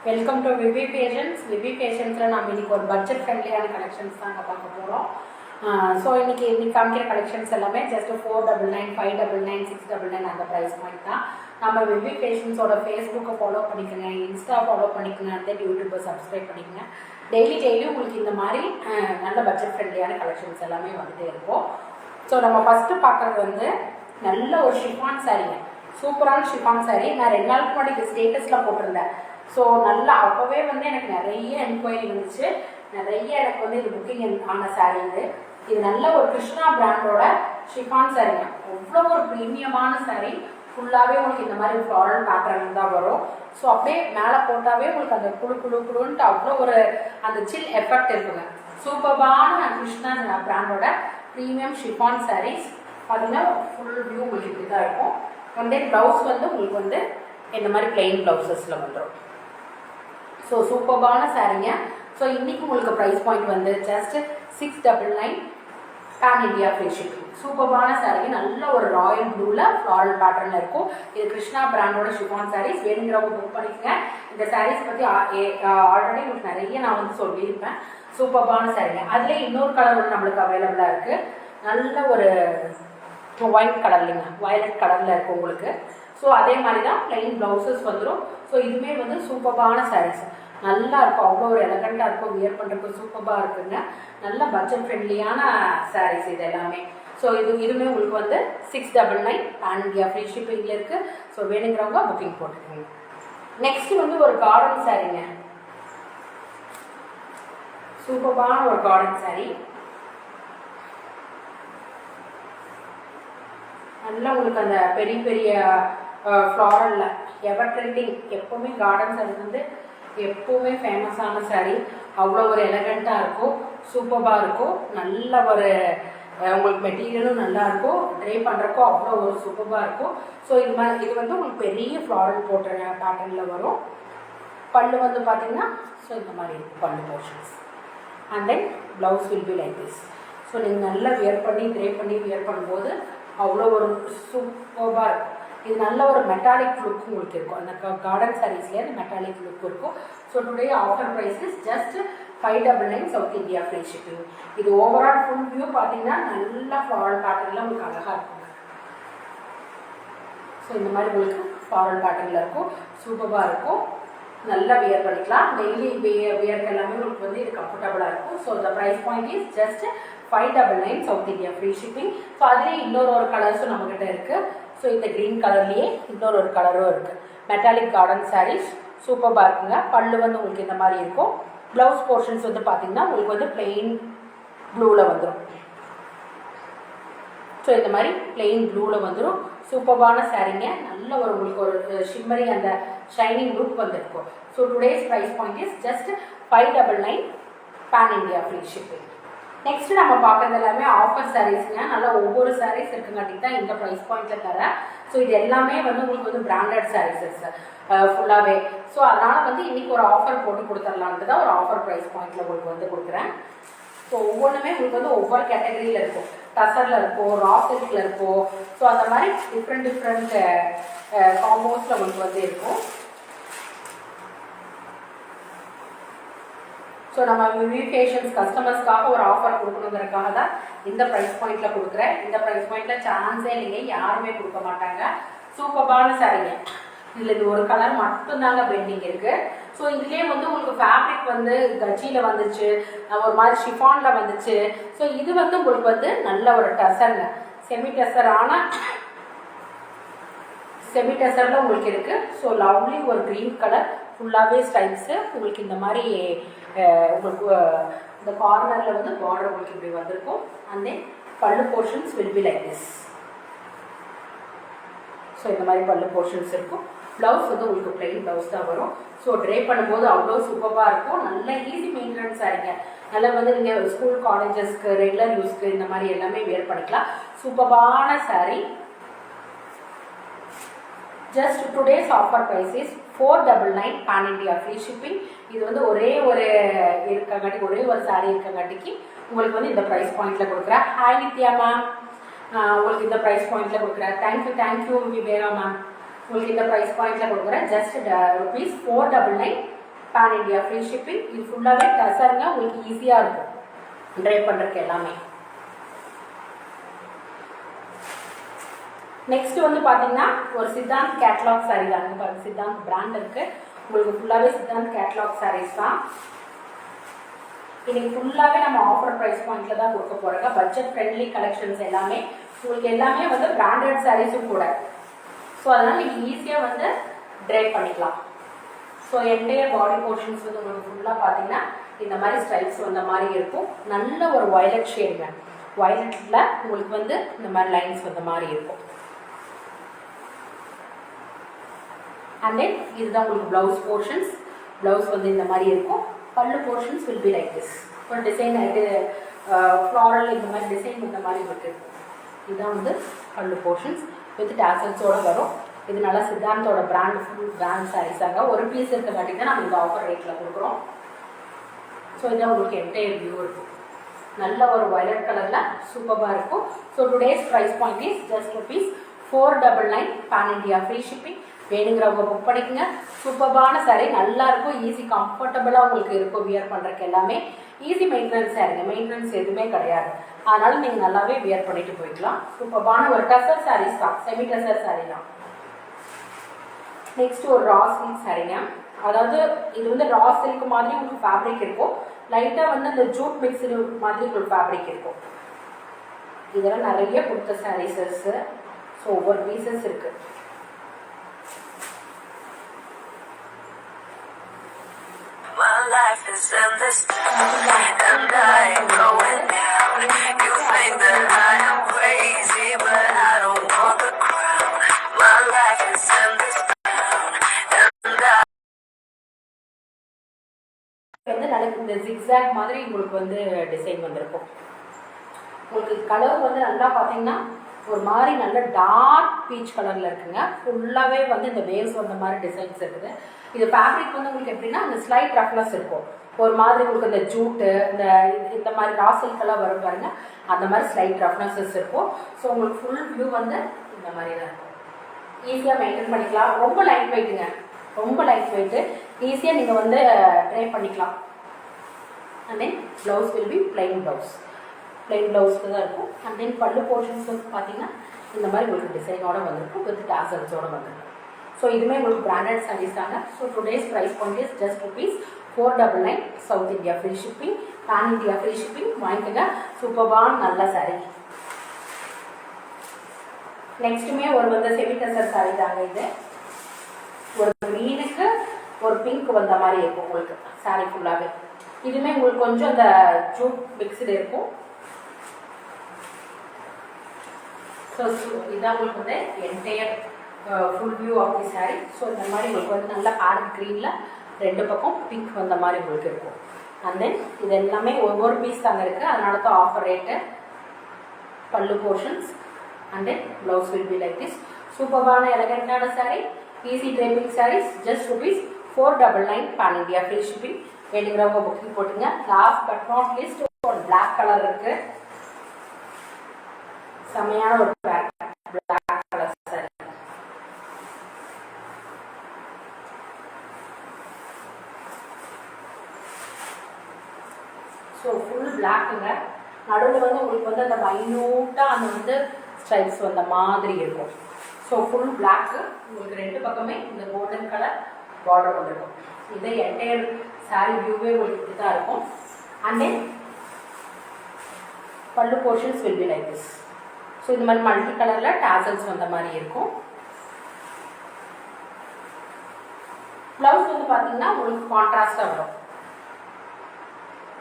Welcome to V V fashions. V V ஃபேஷன்ஸில் நம்ம இன்றைக்கி ஒரு பட்ஜெட் ஃப்ரெண்ட்லியான கலெக்ஷன்ஸ் தான் நாங்கள் பார்க்க போகிறோம். ஸோ இன்றைக்கி காமிக்கிற கலெக்ஷன்ஸ் எல்லாமே ஜஸ்ட் 499, 599, 699 அந்த ப்ரைஸ் பாயிண்ட் தான். நம்ம விவி ஃபேஷன்ஸோட ஃபேஸ்புக்கை ஃபாலோ பண்ணிக்கோங்க, இன்ஸ்டா ஃபாலோ பண்ணிக்கோங்க, அந்த யூடியூப்பை சப்ஸ்கிரைப் பண்ணிக்கோங்க. டெய்லி உங்களுக்கு இந்த மாதிரி நல்ல பட்ஜெட் ஃப்ரெண்ட்லியான கலெக்ஷன்ஸ் எல்லாமே வந்துகிட்டே இருக்கும். ஸோ நம்ம ஃபஸ்ட்டு பார்க்குறது வந்து நல்ல ஒரு ஷிஃபான் சாரீங்க, சூப்பரான ஷிஃபான் சாரீ. நான் 2 நாளுக்கு முன்னாடி இது ஸ்டேட்டஸில் போட்டிருந்தேன். ஸோ நல்லா அப்போவே வந்து எனக்கு நிறைய என்கொயரி வந்துச்சு, நிறைய எனக்கு வந்து இது புக்கிங் ஆன சாரீ. இது நல்ல ஒரு கிருஷ்ணா பிராண்டோட ஷிஃபான் சாரீங்க. அவ்வளோ ஒரு ப்ரீமியமான சாரீ. ஃபுல்லாகவே உங்களுக்கு இந்த மாதிரி ஃப்ளாரல் பேட்டர்ன் தான் வரும். ஸோ அப்படியே மேலே போட்டாவே உங்களுக்கு அந்த குழுன்ட்டு அவ்வளோ ஒரு அந்த சில் எஃபெக்ட் இருக்குங்க. சூப்பரான கிருஷ்ணா பிராண்டோட ப்ரீமியம் ஷிஃபான் சாரீஸ் பார்த்தீங்கன்னா ஃபுல் வியூ உங்களுக்கு இப்படி தான் இருக்கும். அண்ட் தென் ப்ளவுஸ் வந்து உங்களுக்கு வந்து இந்த மாதிரி பிளெயின் ப்ளவுசஸில் வந்துடும். ஸோ சூப்பரான சாரீங்க. ஸோ இன்றைக்கி உங்களுக்கு ப்ரைஸ் பாயிண்ட் வந்து just 699 pan India free shipping. சூப்பரான சாரீ, நல்ல ஒரு ராயல் ப்ளூவில் ஃப்ளாரல் பேட்டர்னில் இருக்கும். இது கிருஷ்ணா பிராண்டோட ஷிஃபான் சாரீஸ். வேணுங்கிறவங்க புக் பண்ணிக்கங்க. இந்த சாரீஸ் பற்றி ஆல்ரெடி உங்களுக்கு நிறைய நான் வந்து சொல்லியிருப்பேன். சூப்பரான சாரீங்க. அதிலே இன்னொரு கலர் ஒன்று நம்மளுக்கு அவைலபிளாக இருக்குது. நல்ல ஒரு ஒயிட் கலர்லிங்க, வயலட் கலரில் இருக்குது உங்களுக்கு. ஸோ அதே மாதிரி தான் பிளெயின் ப்ளவுசஸ் வந்துடும். ஸோ இதுவுமே வந்து சூப்பரான சாரீஸ், நல்லா இருக்கும். அவ்வளோ ஒரு எலகண்ட்டாக இருக்கும், வியர் பண்ணுறதுக்கு சூப்பராக இருக்குங்க. நல்ல பட்ஜெட் ஃப்ரெண்ட்லியான சாரீஸ் இது எல்லாமே. ஸோ இதுவுமே உங்களுக்கு வந்து 699 பேன் இண்டியா ஃப்ரீ ஷிப்பிங்கில் இருக்குது. ஸோ வேணுங்கிறவங்க புக்கிங் போட்டுக்கோங்க. நெக்ஸ்ட் வந்து ஒரு கார்டன் சாரீங்க, சூப்பரான ஒரு கார்டன் சாரீ. நல்லா உங்களுக்கு அந்த பெரிய பெரிய ஃப்ளாரலில் எவர் ட்ரெண்டிங், எப்போவுமே கார்டன் சாரீ வந்து எப்போவுமே ஃபேமஸான சாரீ. அவ்வளோ ஒரு எலகண்ட்டாக இருக்கும், சூப்பராக இருக்கும். நல்ல ஒரு உங்களுக்கு மெட்டீரியலும் நல்லா இருக்கும், ட்ரை பண்ணுறக்கோ அவ்வளோ ஒரு சூப்பராக இருக்கும். ஸோ இது வந்து உங்களுக்கு பெரிய ஃப்ளாரல் போட்ட பேட்டர்னில் வரும். பல்லு வந்து பார்த்தீங்கன்னா ஸோ இந்த மாதிரி இருக்கும் பல்லு portions. And then blouse will be like this. So நீங்கள் நல்லா வியர் பண்ணி ட்ரை பண்ணி வியர் பண்ணும்போது அவ்வளோ ஒரு சூப்பராக இருக்கும். இது நல்ல ஒரு மெட்டாலிக் லுக் உங்களுக்கு இருக்கும். அந்த கார்டன் சாரீஸ்லேயே அந்த மெட்டாலிக் லுக் இருக்கும். So today offer price is just 599 south India free shipping. இது ஓவரால் ஃபுல் வியூ பார்த்தீங்கன்னா நல்லா ஃப்ளாரல் பேட்டர்னில் உங்களுக்கு அழகாக இருக்கும். ஸோ இந்த மாதிரி உங்களுக்கு ஃப்ளாரல் பேட்டர்னில் இருக்கும், சூப்பராக இருக்கும். நல்லா வியர் பண்ணிக்கலாம். டெய்லி வியருக்கு எல்லாமே உங்களுக்கு வந்து இது கம்ஃபர்டபுளாக இருக்கும். So the price point is just 599 south India free shipping. So அதுலேயே இன்னொரு கலர்ஸும் நம்மக்கிட்ட இருக்குது. ஸோ இந்த க்ரீன் கலர்லேயே இன்னொரு கலரும் இருக்குது. மெட்டாலிக் கார்டன் சாரீஸ் சூப்பராக இருக்குங்க. பல்லு வந்து உங்களுக்கு இந்த மாதிரி இருக்கும். ப்ளவுஸ் போர்ஷன்ஸ் வந்து பார்த்திங்கன்னா உங்களுக்கு வந்து பிளெயின் ப்ளூவில் வந்துடும். ஸோ இந்த மாதிரி பிளெயின் ப்ளூவில் வந்துடும். சூப்பரான சாரீங்க. நல்ல ஒரு உங்களுக்கு ஒரு ஷிம்மரி அந்த ஷைனிங் லுக் வந்துருக்கும். So today's price point is just 599 pan India free shipping. Next நம்ம பார்க்குறது எல்லாமே ஆஃபர் சாரீஸ்ங்க. நல்லா ஒவ்வொரு சாரீஸ் இருக்குங்காட்டி தான் இந்த ப்ரைஸ் பாயிண்ட்டில் தரேன். ஸோ இது எல்லாமே வந்து உங்களுக்கு வந்து பிராண்டட் சாரீஸஸ் ஃபுல்லாகவே. ஸோ அதனால் வந்து இன்றைக்கி ஒரு ஆஃபர் போட்டு கொடுத்துடலான்ட்டு தான் ஒரு ஆஃபர் ப்ரைஸ் பாயிண்ட்டில் உங்களுக்கு வந்து கொடுக்குறேன். ஸோ ஒவ்வொன்றுமே உங்களுக்கு வந்து ஒவ்வொரு கேட்டகரியில் இருக்கும். டசரில் இருக்கும், ரா சில்கில் இருக்கும். ஸோ அந்த மாதிரி டிஃப்ரெண்ட் காம்போஸில் உங்களுக்கு வந்து இருக்கும். ஸோ நம்ம விவி ஃபேஷன்ஸ் கஸ்டமர்ஸ்க்காக ஒரு ஆஃபர் கொடுக்கணுங்கிறதுக்காக தான் இந்த ப்ரைஸ் பாயிண்ட்டில் கொடுக்குறேன். இந்த ப்ரைஸ் பாயிண்ட்டில் சான்ஸே இல்லைங்க, யாருமே கொடுக்க மாட்டாங்க. சூப்பரான சாரீங்க. இதில் இது ஒரு கலர் மட்டும்தாங்க பெண்டிங் இருக்குது. ஸோ இதுலேயே வந்து உங்களுக்கு ஃபேப்ரிக் வந்து கட்சியில் வந்துச்சு, ஒரு மாதிரி ஷிஃபானில் வந்துச்சு. ஸோ இது வந்து உங்களுக்கு வந்து நல்ல ஒரு டசருங்க, செமி டசரில் உங்களுக்கு இருக்குது. ஸோ லவ்லி ஒரு க்ரீன் கலர் ஃபுல்லாகவே ஸ்டைல்ஸு உங்களுக்கு இந்த மாதிரி உங்களுக்கு இந்த கார்னரில் வந்து பார்டர் உங்களுக்கு இப்படி வந்திருக்கும். அண்ட் தென் பல்லு portions will be like this. So இந்த மாதிரி பல்லு போர்ஷன்ஸ் இருக்கும். ப்ளவுஸ் வந்து உங்களுக்கு பிளெயின் ப்ளவுஸ் தான் வரும். ஸோ ட்ரை பண்ணும்போது அவ்வளோ சூப்பராக இருக்கும். நல்ல ஈஸி மெயின்டெனன்ஸ் சாரீங்க. நல்லா வந்து நீங்கள் ஸ்கூல் காலேஜஸ்க்கு ரெகுலர் யூஸ்க்கு இந்த மாதிரி எல்லாமே வேர் பண்ணிக்கலாம். சூப்பரான sari. Just today's offer price is 499 pan India free shipping. இது வந்து ஒரே ஒரு சாரீ இருக்கங்காட்டிக்கு உங்களுக்கு வந்து இந்த ப்ரைஸ் பாயிண்ட்டில் கொடுக்குறேன். ஹாய் நித்யா மேம், உங்களுக்கு இந்த ப்ரைஸ் பாயிண்ட்டில் கொடுக்குறேன். Thank you Viveka ma'am. உங்களுக்கு இந்த ப்ரைஸ் பாயிண்ட்டில் கொடுக்குறேன். Just ₹499 pan India free shipping. இது ஃபுல்லாகவே டசருங்க, உங்களுக்கு ஈஸியாக இருக்கும் ட்ரை பண்ணுறதுக்கு எல்லாமே. நெக்ஸ்ட் வந்து பார்த்தீங்கன்னா ஒரு சித்தாந்த் கேட்லாக் சாரீ தான். பாருங்க, சித்தாந்த் பிராண்ட் இருக்குது, உங்களுக்கு ஃபுல்லாகவே சித்தாந்த் கேட்லாக் சாரீஸ் தான். இன்னைக்கு ஃபுல்லாகவே நம்ம ஆஃபர் ப்ரைஸ் பாயிண்ட்ல தான் கொடுக்க போகிறோங்க. பட்ஜெட் ஃப்ரெண்ட்லி கலெக்ஷன்ஸ் எல்லாமே உங்களுக்கு எல்லாமே வந்து பிராண்டட் சாரீஸும் கூட. ஸோ அதனால் நீங்கள் ஈஸியாக வந்து ட்ரை பண்ணிக்கலாம். ஸோ என்டையர் பாடி போர்ஷன்ஸ் வந்து உங்களுக்கு ஃபுல்லாக பார்த்தீங்கன்னா இந்த மாதிரி ஸ்டைல்ஸ் வந்த மாதிரி இருக்கும். நல்ல ஒரு வயலட் ஷேடுங்க, வயலட்டில் உங்களுக்கு வந்து இந்த மாதிரி லைன்ஸ் வந்த மாதிரி இருக்கும். அண்ட் தென் இதுதான் உங்களுக்கு ப்ளவுஸ் போர்ஷன்ஸ். ப்ளவுஸ் வந்து இந்த மாதிரி இருக்கும். பல்லு portions will be like this. ஒரு டிசைன் ஆகிட்டு ஃப்ளாரல் இந்த மாதிரி டிசைன் இந்த மாதிரி இருக்கும். இதுதான் வந்து பல்லு போர்ஷன்ஸ் வித் டாசல்ஸோடு வரும். இது நல்லா சித்தாந்தோட பிராண்ட், ஃபுல் பிராண்ட் சாரீஸாக ஒரு பீஸ் இருக்கங்காட்டி தான் நம்ம இந்த ஆஃபர் ரேட்டில் கொடுக்குறோம். ஸோ இதான் உங்களுக்கு என்டையர் வியூ இருக்கும். நல்ல ஒரு வயலட் கலரில் சூப்பராக இருக்கும். So today's price point is just ₹499 pan India free shipping. வேணுங்கிறவங்க புக் பண்ணிக்கோங்க. சூப்பரான சாரீ, நல்லா இருக்கும், ஈஸி கம்ஃபர்டபுளாக உங்களுக்கு இருக்கும் வியர் பண்ணுறதுக்கு. எல்லாமே ஈஸி மெயின்டெனன்ஸ் சாரீங்க, மெயின்டெனன்ஸ் எதுவுமே கிடையாது. அதனால நீங்கள் நல்லாவே வியர் பண்ணிட்டு போய்க்கலாம். சூப்பரான ஒரு டசர் சாரீஸ் தான், செமி டசர் சாரீ தான். நெக்ஸ்ட் ஒரு ரா சில்க் சாரீங்க. அதாவது இது வந்து ரா சில்க் மாதிரி உங்களுக்கு ஃபேப்ரிக் இருக்கும். லைட்டாக வந்து அந்த ஜூட் மிக்ஸ் மாதிரி உங்களுக்கு ஃபேப்ரிக் இருக்கும். இதெல்லாம் நிறைய கொடுத்த சாரீஸஸ். ஸோ ஒவ்வொரு பீசஸ் இருக்கு. My life is in this and I ain't going down. You think that I am crazy, but I don't want the crown. My life is in this and I வந்து நல்ல இந்த zigzag மாதிரி உங்களுக்கு வந்து design வந்திருக்கும். உங்களுக்கு colour வந்து நல்லா பார்த்தீங்கன்னா ஒரு மாதிரி நல்ல டார்க் பீச் கலரில் இருக்குங்க. ஃபுல்லாகவே வந்து இந்த வேவ்ஸ் வந்த மாதிரி டிசைன்ஸ் இருக்குது. இது ஃபேப்ரிக் வந்து உங்களுக்கு எப்படின்னா அந்த ஸ்லைட் ரஃப்னஸ் இருக்கும். ஒரு மாதிரி உங்களுக்கு இந்த ஜூட்டு இந்த மாதிரி ரா சில்கெல்லாம் வரும் பாருங்க, அந்த மாதிரி ஸ்லைட் ரஃப்னஸஸ் இருக்கும். ஸோ உங்களுக்கு ஃபுல் வியூ வந்து இந்த மாதிரி தான் இருக்கும். ஈஸியாக மெயின்டைன் பண்ணிக்கலாம். ரொம்ப லைட் வெயிட்டுங்க, ரொம்ப லைட் வெயிட்டு. ஈஸியாக நீங்கள் வந்து ட்ரை பண்ணிக்கலாம். And then blouse will be plain blouse, plain ப்ளவுஸ்க்கு தான் இருக்கும். அண்ட் தென் பல்லு போர்ஷன்ஸ் வந்து பார்த்தீங்கன்னா இந்த மாதிரி உங்களுக்கு டிசைனோட வந்திருக்கும், வித் டாசல்ஸோட வந்திருக்கும். ஸோ இதுவுமே உங்களுக்கு பிராண்டட் சாரீஸ் தாங்க. So today's price point is just ₹499 south India free shipping, pan India free shipping. வாங்கிக்கோங்க, சூப்பரான நல்ல சாரீ. நெக்ஸ்ட்டுமே ஒரு வந்து செமி டசர் சாரீ தாங்க. இது ஒரு க்ரீனுக்கு ஒரு பிங்க் வந்த மாதிரி இருக்கும் உங்களுக்கு சாரீ ஃபுல்லாகவே. இதுவுமே உங்களுக்கு கொஞ்சம் அந்த ஜூட் மிக்ஸ்டு இருக்கும். ஸோ இதான் உங்களுக்கு வந்து entire full view of the sari. So இந்த மாதிரி உங்களுக்கு வந்து நல்லா பேரட் க்ரீனில் ரெண்டு பக்கம் பிங்க் வந்த மாதிரி உங்களுக்கு இருக்கும். அண்ட் தென் இது எல்லாமே ஒவ்வொரு பீஸ் தாங்க இருக்குது, அதனால தான் offer rate. Pallu portions and then blouse will be like this. சூப்பரான எலகண்டான sari, easy draping saris. Just ₹499 pan India free shipping. வேணுங்கிறவங்க புக்கிங் போட்டுங்க. லாஸ்ட் பட் நாட் லீஸ்ட் ஒரு பிளாக் கலர் இருக்குது, செமையான ஒரு black colour sari. So full பிளாக்குங்க. நடுவில் வந்து உங்களுக்கு வந்து அந்த மைன்யூட்டாக அந்த வந்து ஸ்ட்ரைப்ஸ் வந்த மாதிரி இருக்கும். So full block. உங்களுக்கு ரெண்டு பக்கமே இந்த கோல்டன் கலர் பார்டர் வந்துருக்கும். இது என்டையர் சாரீ வியூவே உங்களுக்கு இப்படி தான் இருக்கும். அண்ட் தென் பல்லு portions will be like this. So இந்த மாதிரி மல்டி கலரில் டாசல்ஸ் வந்த மாதிரி இருக்கும். ப்ளவுஸ் வந்து பார்த்தீங்கன்னா உங்களுக்கு கான்ட்ராஸ்டாக வரும்.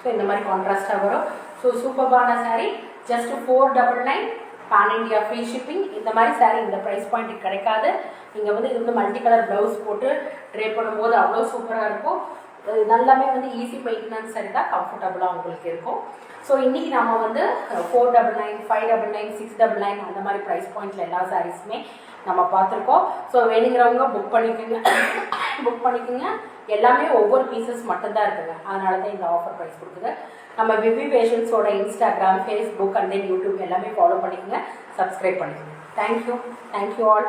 ஸோ இந்த மாதிரி கான்ட்ராஸ்டாக வரும். ஸோ சூப்பரான sari. Just $499 pan India free shipping. இந்த மாதிரி சாரீ இந்த ப்ரைஸ் பாயிண்ட்டுக்கு கிடைக்காது. நீங்கள் வந்து இது வந்து மல்டி கலர் ப்ளவுஸ் போட்டு ட்ரை பண்ணும்போது அவ்வளோ சூப்பராக இருக்கும். நல்லாமே வந்து ஈஸி மெயின்டெனன்ஸ் சாரீ தான், கம்ஃபர்டபுளாக உங்களுக்கு இருக்கும். ஸோ இன்றைக்கி நம்ம வந்து $499, $599, $699 அந்த மாதிரி ப்ரைஸ் பாயிண்ட்டில் எல்லா சாரீஸுமே நம்ம பார்த்துருக்கோம். ஸோ வேணுங்கிறவங்க புக் பண்ணிக்கோங்க. எல்லாமே ஒவ்வொரு பீசஸ் மட்டும்தான் இருக்குங்க, அதனால தான் இந்த ஆஃபர் ப்ரைஸ் கொடுக்குது. நம்ம விவி பேஷன்ஸோட Instagram, Facebook and then YouTube எல்லாமே ஃபாலோ பண்ணிக்கோங்க, சப்ஸ்கிரைப் பண்ணிக்கோங்க. Thank you all.